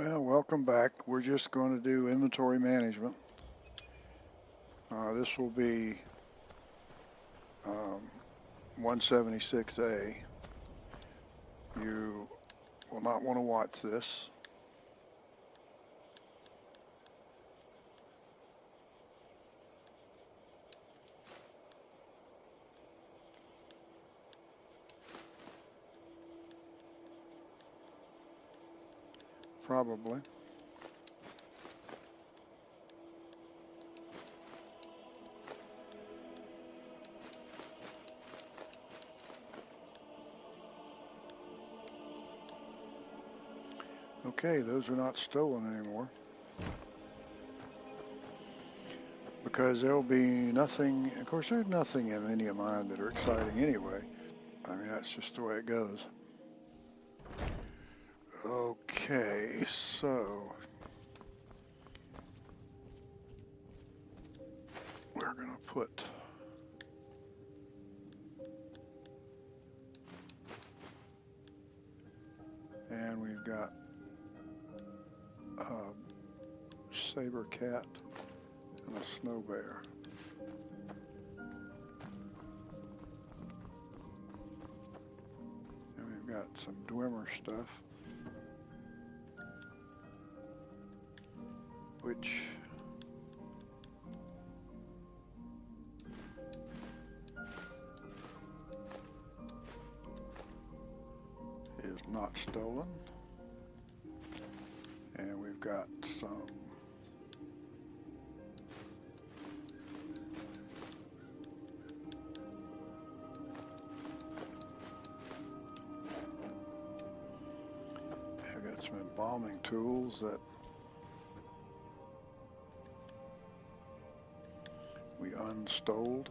Well, welcome back. We're just going to do inventory management. This will be 176A. You will not want to watch this. Probably. Okay, those are not stolen anymore. Because there'll be nothing, of course, there's nothing in any of mine that are exciting anyway. I mean, that's just the way it goes. Okay, so we're going to put and we've got a saber cat and a snow bear. And we've got some Dwemer stuff, which is not stolen. And we've got some I've got some embalming tools that we unstoled.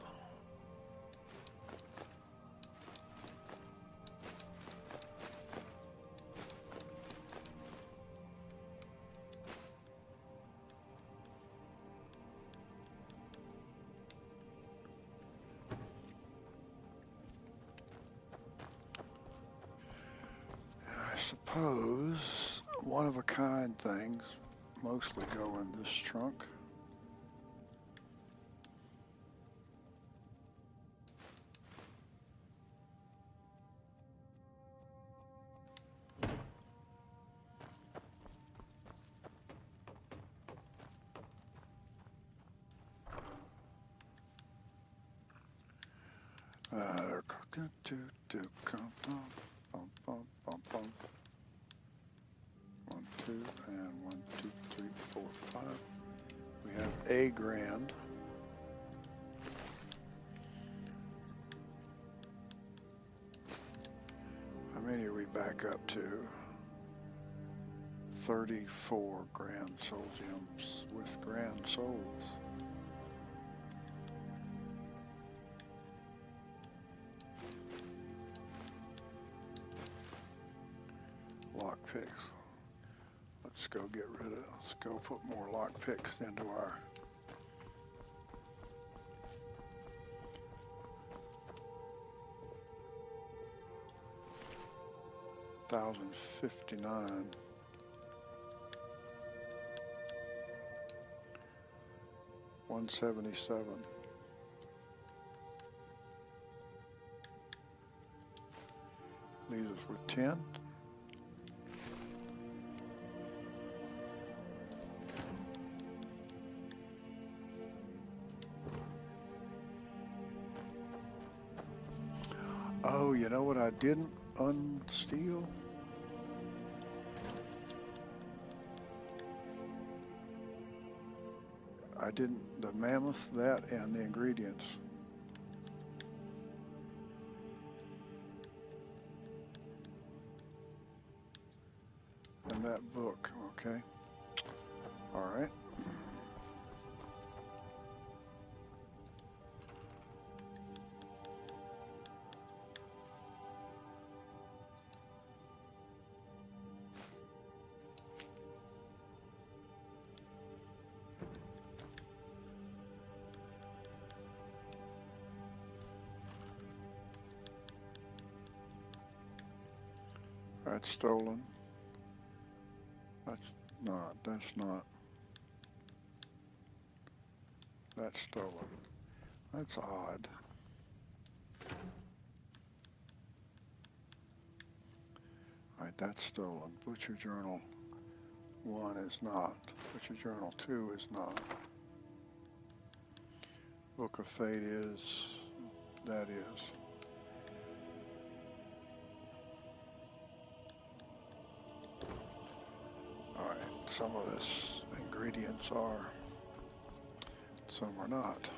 I suppose one-of-a-kind things mostly go in this trunk. One, two, and 1, 2, 3, 4, 5. We have a grand. How many are we back up to? 34 grand soul gems with grand souls. Lockpicks. Let's go get rid of, let's go put more lockpicks into our $1,059. 177. Leaves us with 10. Oh, you know what I didn't unsteal? I didn't, the mammoth, that, and the ingredients. And that book, okay. All right. That's stolen. That's not. That's not. That's stolen. That's odd. All right, that's stolen. Butcher Journal 1 is not. Butcher Journal 2 is not. Book of Fate is. That is. All right, some of this ingredients are, some are not.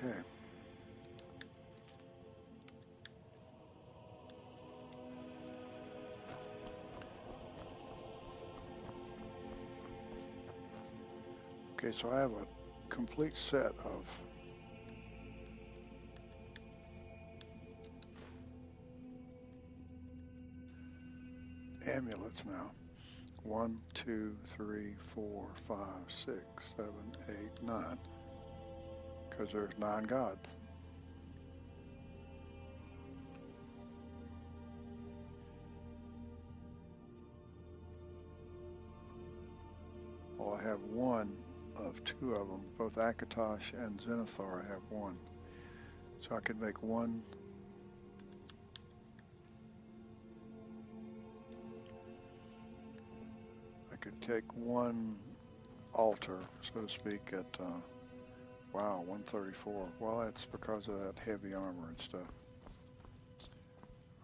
Okay. Okay, so I have a complete set of amulets now. 1, 2, 3, 4, 5, 6, 7, 8, 9. Because there's 9 gods. Well, I have one of 2 of them, both Akatosh and Zenithar. I have 1. So I could make 1. I could take 1 altar, so to speak, at, wow, 134. Well, that's because of that heavy armor and stuff.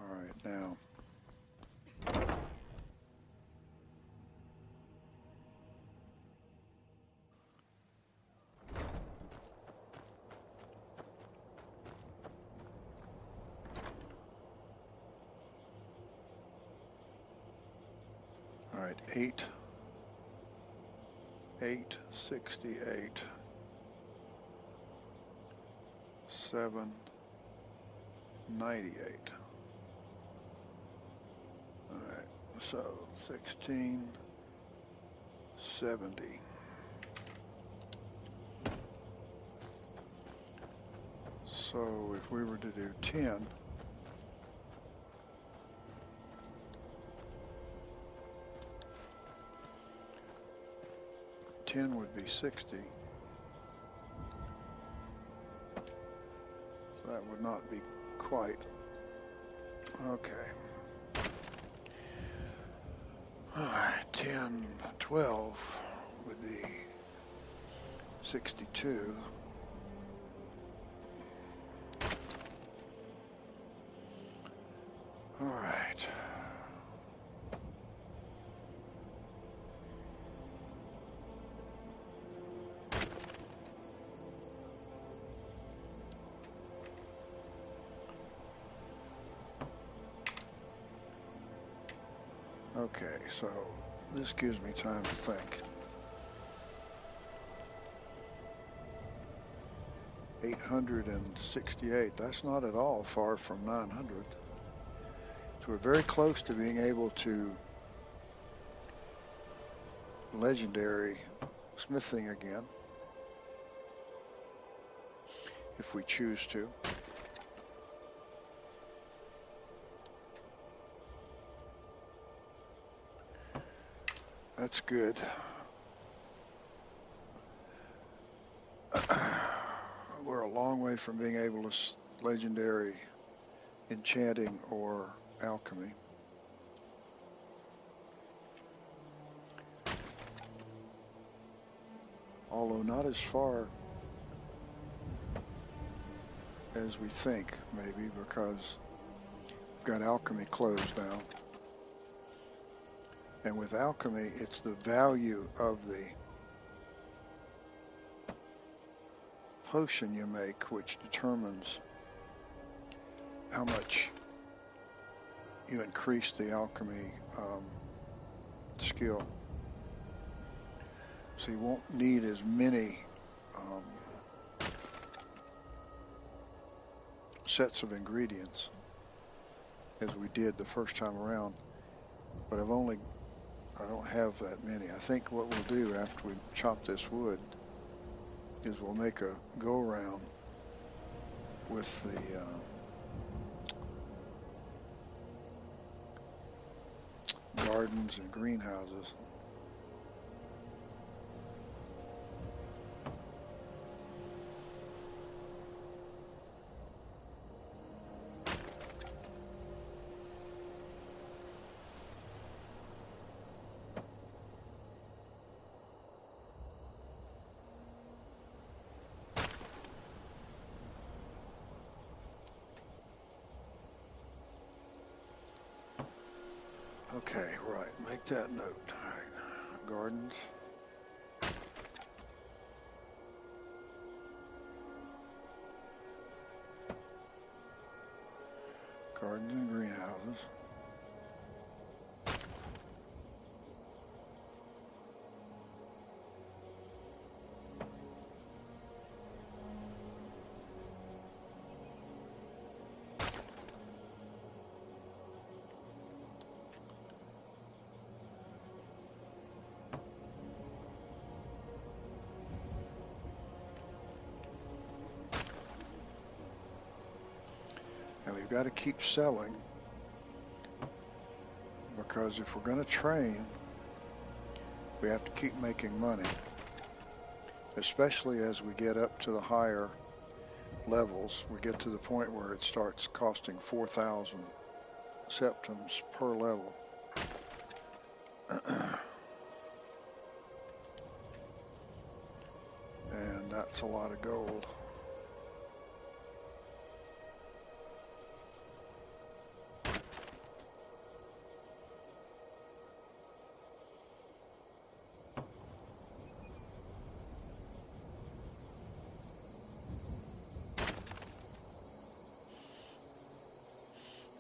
All right, now. All right, 868, 798. All right, so 1670. So if we were to do 10, would be 60. So that would not be quite. Okay. All right, 10, 12 would be 62. All right. Okay, so this gives me time to think. 868, that's not at all far from 900. So we're very close to being able to legendary smithing again, if we choose to. That's good. We're a long way from being able to legendary enchanting or alchemy. Although not as far as we think, maybe, because we've got alchemy closed now. And with alchemy, it's the value of the potion you make which determines how much you increase the alchemy skill. So you won't need as many sets of ingredients as we did the first time around. but I don't have that many. I think what we'll do after we chop this wood is we'll make a go around with the gardens and greenhouses. Okay, right, make that note. All right, gardens. Gardens and greenhouses. And we've got to keep selling, because if we're going to train, we have to keep making money, especially as we get up to the higher levels. We get to the point where it starts costing 4,000 septims per level. And that's a lot of gold.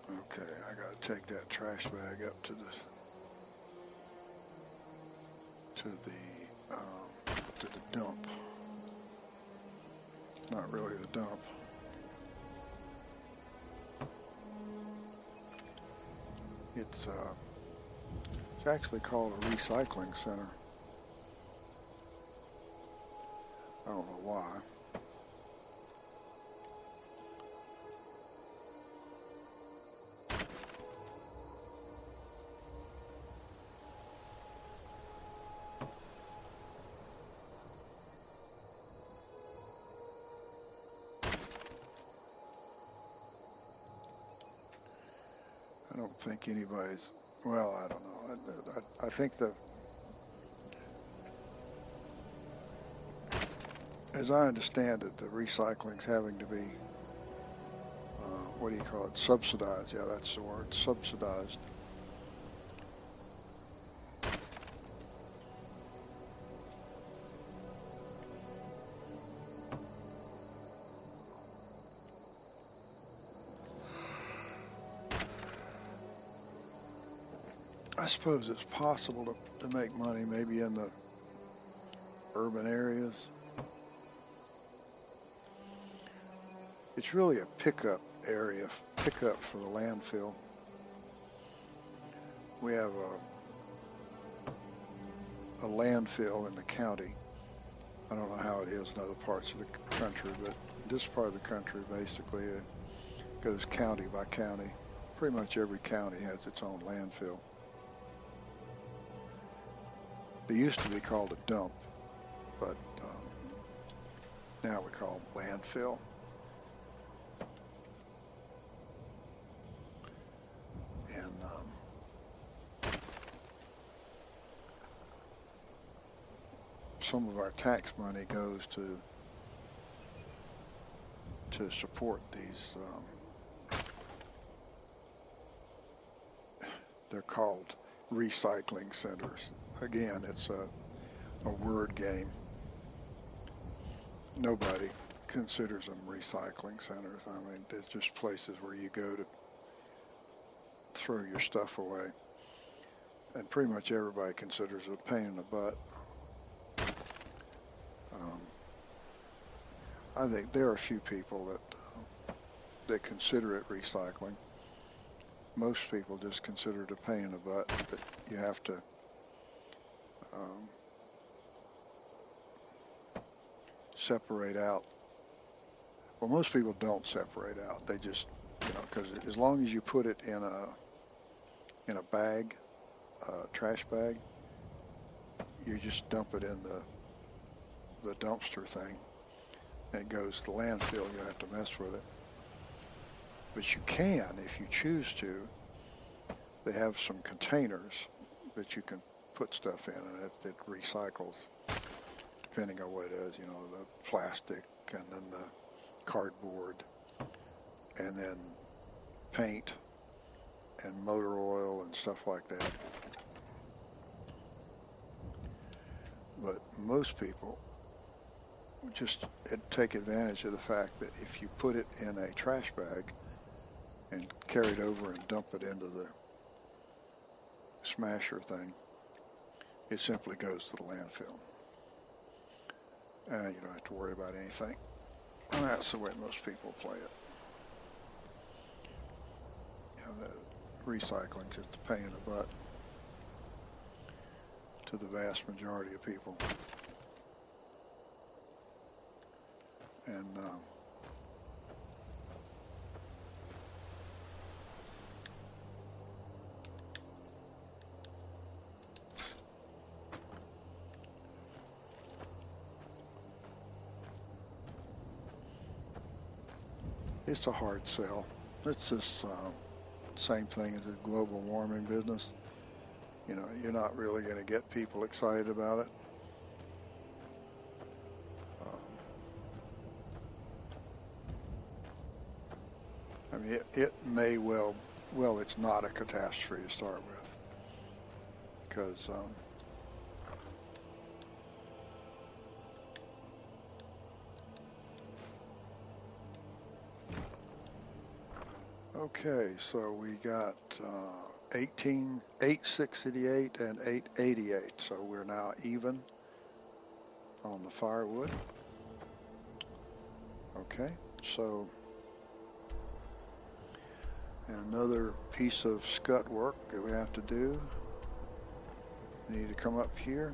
Okay, I gotta take that trash bag up to the dump. Not really the dump. It's actually called a recycling center. I don't know why. I don't think anybody's, well, I don't know. I think as I understand it, the recycling's having to be, what do you call it, subsidized. Yeah, that's the word, subsidized. I suppose it's possible to make money maybe in the urban areas. It's really a pickup area, pickup for the landfill. We have a landfill in the county. I don't know how it is in other parts of the country, but in this part of the country, basically, it goes county by county. Pretty much every county has its own landfill. They used to be called a dump, but now we call them landfill. And some of our tax money goes to support these. They're called recycling centers. Again, it's a word game. Nobody considers them recycling centers. I mean, it's just places where you go to throw your stuff away. And pretty much everybody considers it a pain in the butt. I think there are a few people that consider it recycling. most people just consider it a pain in the butt that you have to um, separate out. Well, most people don't separate out. They just, because as long as you put it in a bag, trash bag, you just dump it in the dumpster thing, and it goes to the landfill. You don't have to mess with it. But you can, if you choose to. They have some containers that you can put stuff in, and it recycles, depending on what it is. The plastic, and then the cardboard, and then paint and motor oil and stuff like that. But most people just take advantage of the fact that if you put it in a trash bag and carry it over and dump it into the smasher thing, it simply goes to the landfill. You don't have to worry about anything. And that's the way most people play it. The recycling is just a pain in the butt to the vast majority of people. And it's a hard sell. It's just same thing as the global warming business. You're not really going to get people excited about it. I mean, it may well, it's not a catastrophe to start with, because okay, so we got 8,688 and 888, so we're now even on the firewood. Okay, so another piece of scut work that we have to do. We need to come up here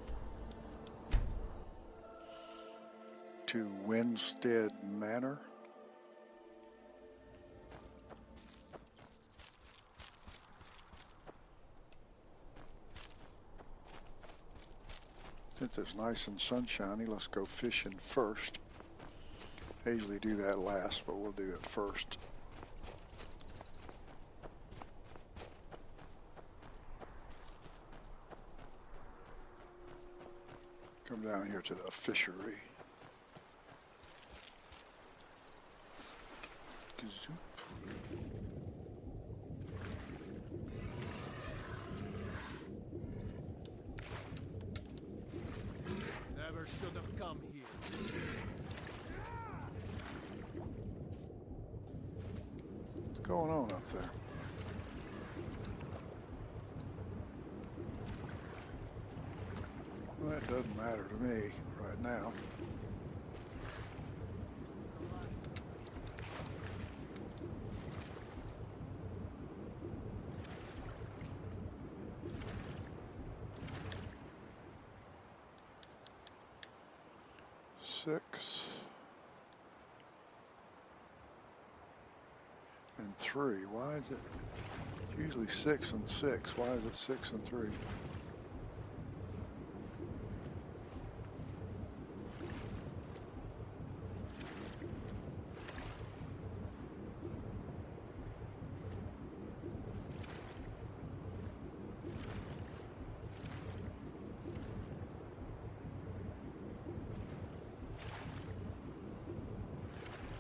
to Winstead Manor. Since it's nice and sunshiny, let's go fishing first. I usually do that last, but we'll do it first. Come down here to the fishery. Never should have come here. What's going on up there? Well, that doesn't matter to me right now. Six and 3. Why is it usually 6 and 6? Why is it 6 and 3?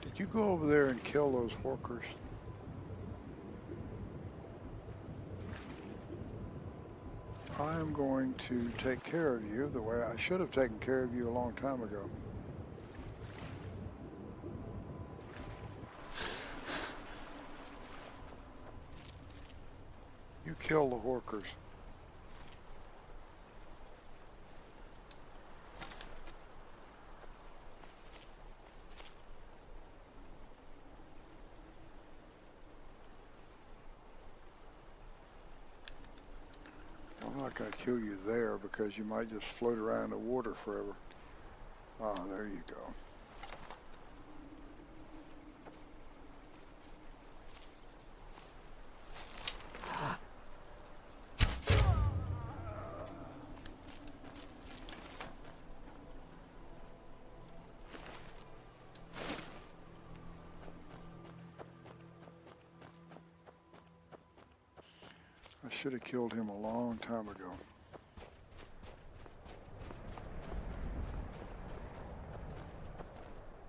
Did you go over there and kill those workers? I am going to take care of you the way I should have taken care of you a long time ago. You kill the workers. not going to kill you there because you might just float around the water forever. Ah, there you go. I should have killed him a long time ago.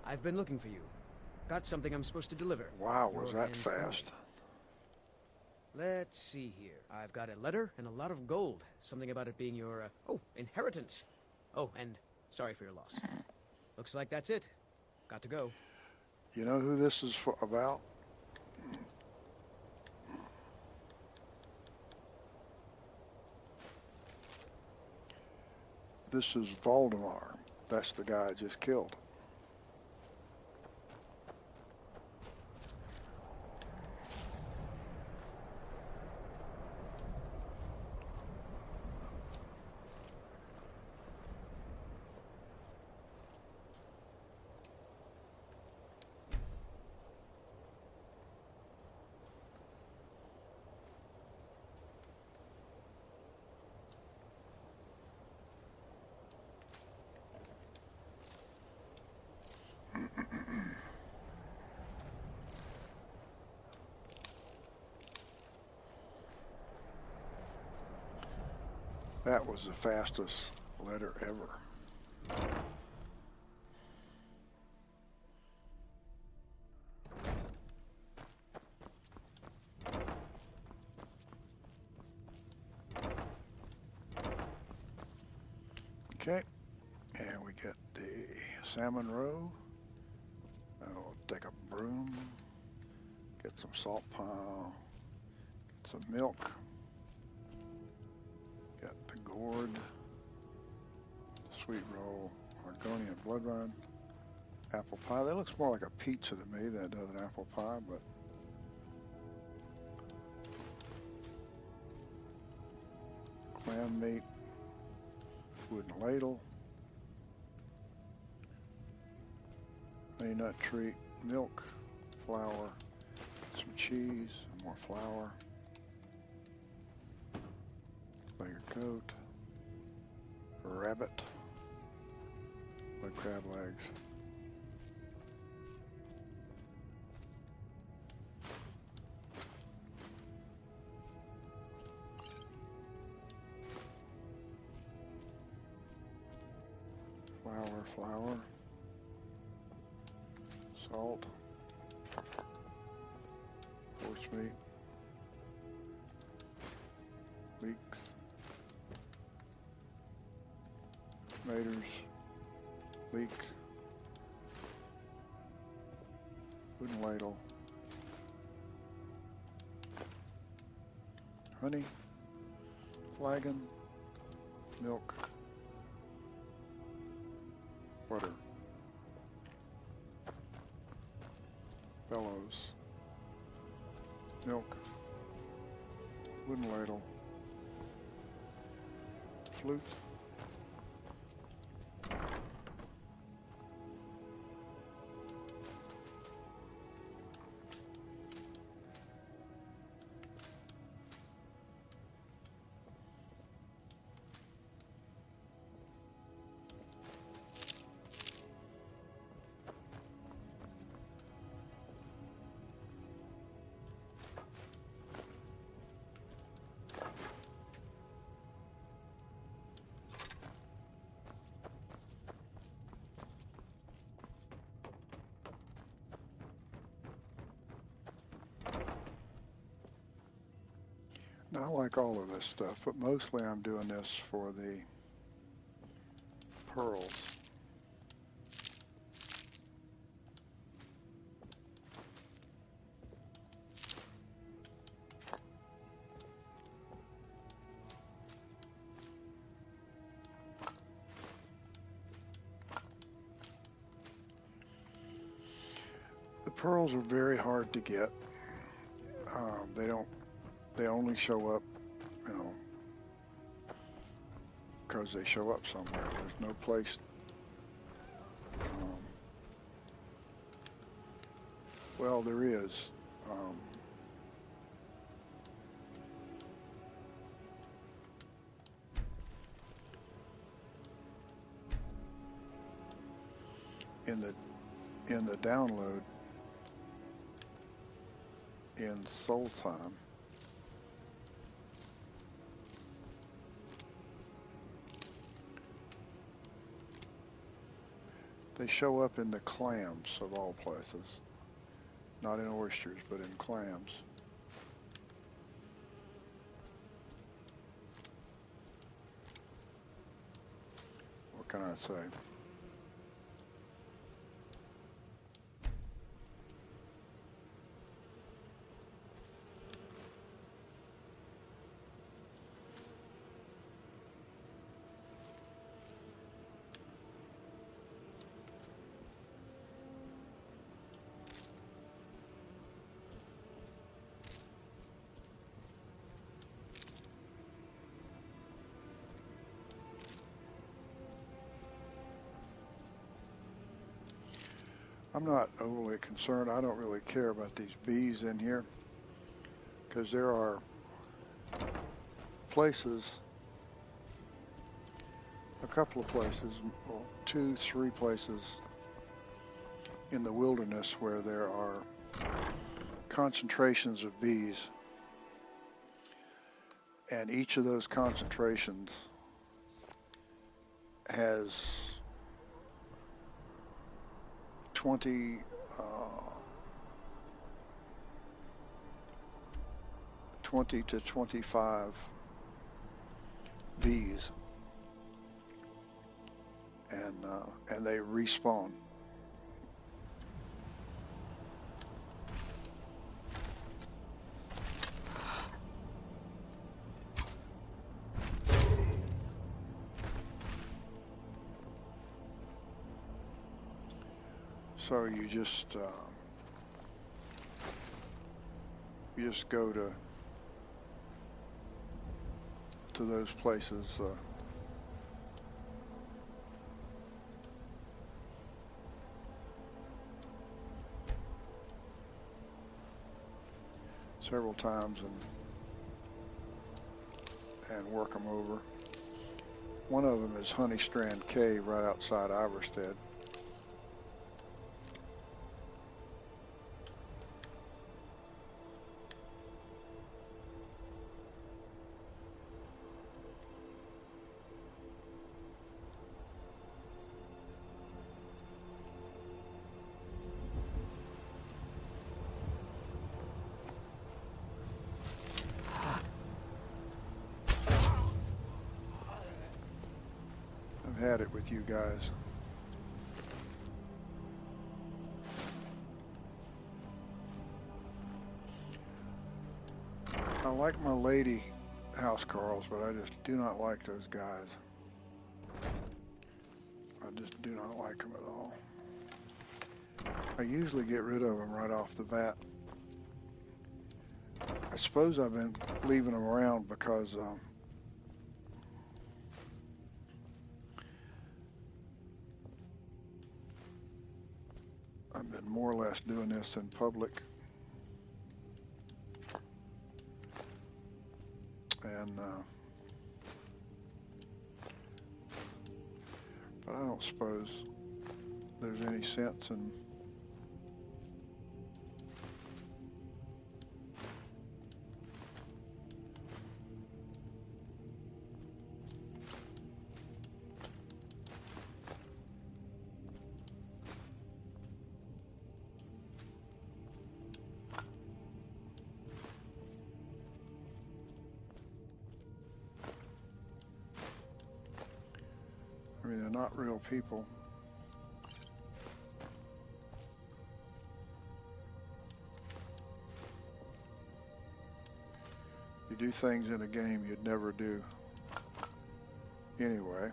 I've been looking for you. Got something I'm supposed to deliver. Wow, was Your that hands fast? full. Let's see here. I've got a letter and a lot of gold. Something about it being your, inheritance. Oh, and sorry for your loss. Looks like that's it. Got to go. You know who this is about? This is Voldemar. That's the guy I just killed. That was the fastest letter ever. Okay, and we get the salmon roe. I'll take a broom, get some salt pile, get some milk. Got the gourd, sweet roll, Argonian bloodrun, apple pie. That looks more like a pizza to me than it does an apple pie, but clam meat, wooden ladle, honey nut treat, milk, flour, some cheese, more flour. Layer coat, rabbit, mud crab legs, flour, salt, horse meat, leeks, tomatoes, leek, wooden ladle, honey, flagon, milk, butter, bellows, milk, wooden ladle, flute, Now, I like all of this stuff, but mostly I'm doing this for the pearls. The pearls are very hard to get. They only show up, because they show up somewhere. There's no place. Well, there is. In the download in Soul Time, they show up in the clams of all places. Not in oysters, but in clams. What can I say? I'm not overly concerned. I don't really care about these bees in here because there are places, a couple of places, well, 2, 3 places in the wilderness where there are concentrations of bees, and each of those concentrations has 20 to 25 bees, and they respawn. So you just go to those places. Several times and work them over. One of them is Honey Strand Cave right outside Iverstead. Had it with you guys. I like my lady housecarls, but I just do not like those guys. I just do not like them at all. I usually get rid of them right off the bat. I suppose I've been leaving them around because I've been more or less doing this in public, and but I don't suppose there's any sense in I mean, they're not real people. You do things in a game you'd never do anyway.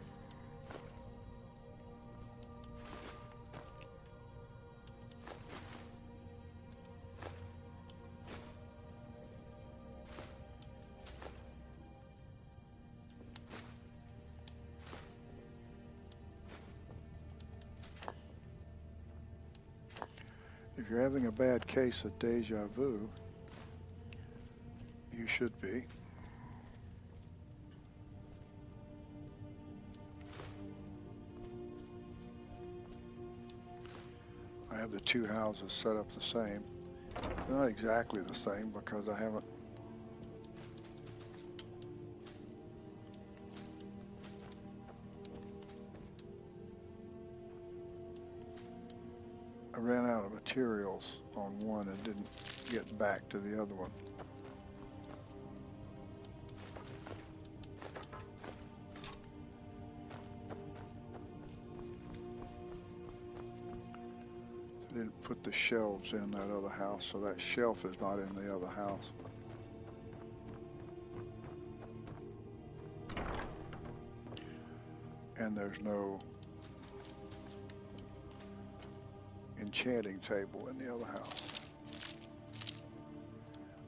If you're having a bad case of deja vu, you should be. I have the two houses set up the same. They're not exactly the same because I haven't. I ran out of materials on one and didn't get back to the other one. I didn't put the shelves in that other house, so that shelf is not in the other house. And there's no enchanting table in the other house.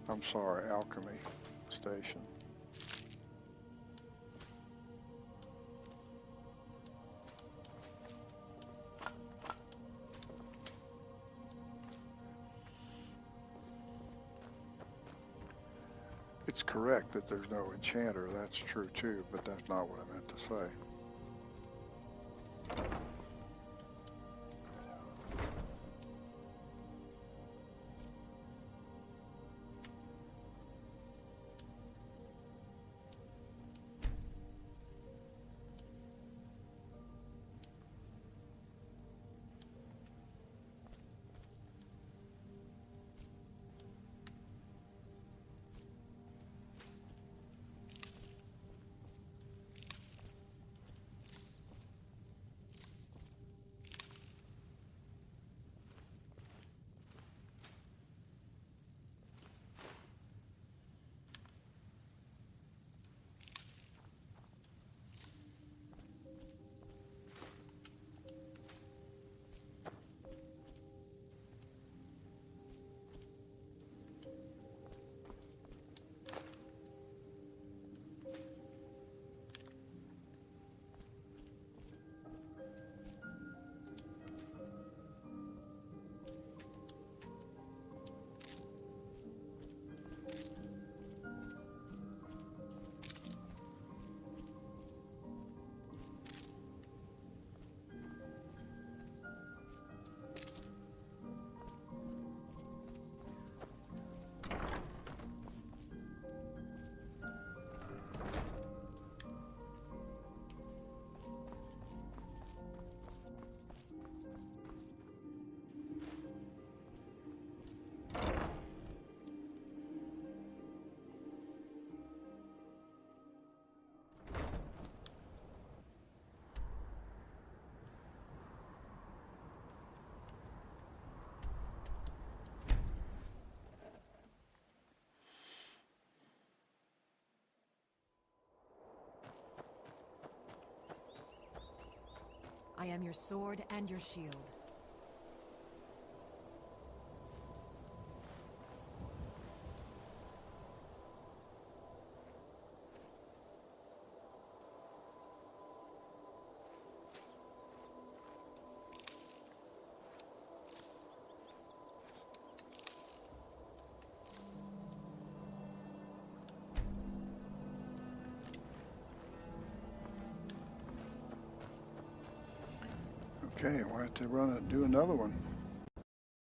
I'm sorry, alchemy station. It's correct that there's no enchanter, that's true too, but that's not what I meant to say. I am your sword and your shield. Okay, we'll have to do another one.